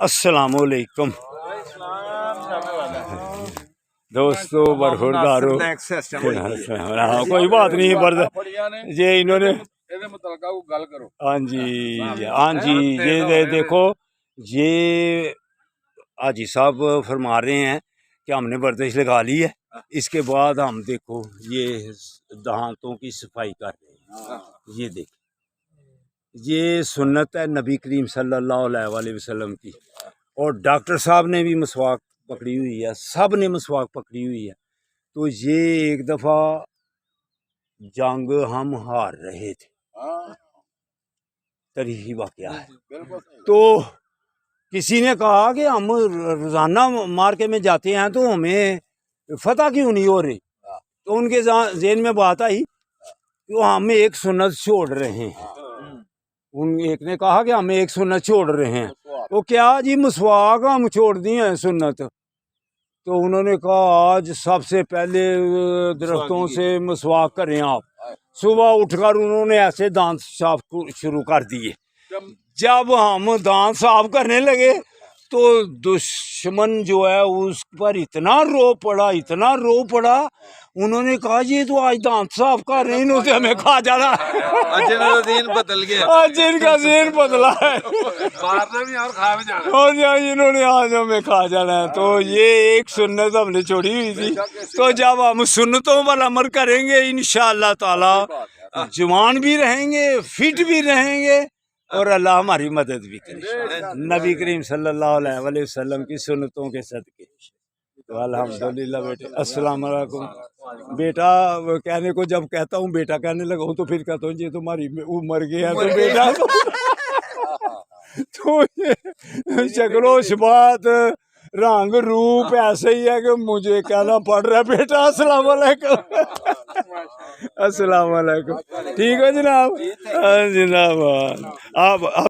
السلام علیکم دوستو برخوردارو، کوئی بات نہیں یہ انہوں نے ہاں جی یہ دیکھو، یہ حاجی صاحب فرما رہے ہیں کہ ہم نے ورزش لگا لی ہے، اس کے بعد ہم دیکھو یہ دہانتوں کی صفائی کر رہے ہیں۔ یہ دیکھ، یہ سنت ہے نبی کریم صلی اللہ علیہ وسلم کی، اور ڈاکٹر صاحب نے بھی مسواک پکڑی ہوئی ہے، سب نے مسواک پکڑی ہوئی ہے۔ تو یہ ایک دفعہ جنگ ہم ہار رہے تھے، تاریخی واقعہ ہے۔ تو کسی نے کہا کہ ہم روزانہ مارکے میں جاتے ہیں تو ہمیں فتح کیوں نہیں ہو رہی؟ تو ان کے ذہن میں بات آئی کہ ہم ایک سنت چھوڑ رہے ہیں۔ ایک نے کہا کہ ہم ایک سنت چھوڑ رہے ہیں، تو کیا جی مسواک ہم چھوڑ دی ہیں سنت؟ تو انہوں نے کہا آج سب سے پہلے درختوں سے مسواک کریں آپ۔ صبح اٹھ کر انہوں نے ایسے دانت صاف شروع کر دیے۔ جب ہم دانت صاف کرنے لگے تو دشمن جو ہے اس پر اتنا رو پڑا، انہوں نے کہا یہ تو آج دانت صاف کر رہے ہیں، انہوں نے ہمیں کھا جانا ہے۔ جن کا ذہن بدل گیا، آج ان کا ذہن بدلا ہے، مارنا بھی اور کھا بھی جانا، انہوں نے آج ہمیں کھا جانا ہے۔ تو یہ ایک سنت ہم نے چھوڑی ہوئی تھی۔ تو جب ہم سنتوں پر عمل کریں گے انشاءاللہ تعالی جوان بھی رہیں گے، فٹ بھی رہیں گے، اور اللہ ہماری مدد بھی کرے نبی کریم صلی اللہ علیہ وسلم کی سنتوں کے صدقے۔ تو الحمدللہ بیٹے، السلام علیکم بیٹا کہنے کو جب کہتا ہوں بیٹا کہنے لگا ہوں تو پھر کہتا ہوں یہ تمہاری عمر گیا تو بیٹا تو یہ شکل و شبات رنگ روپ ایسے ہی ہے کہ مجھے کہنا پڑ رہا ہے بیٹا السلام علیکم۔ السلام علیکم، ٹھیک ہے جناب؟ جناب آپ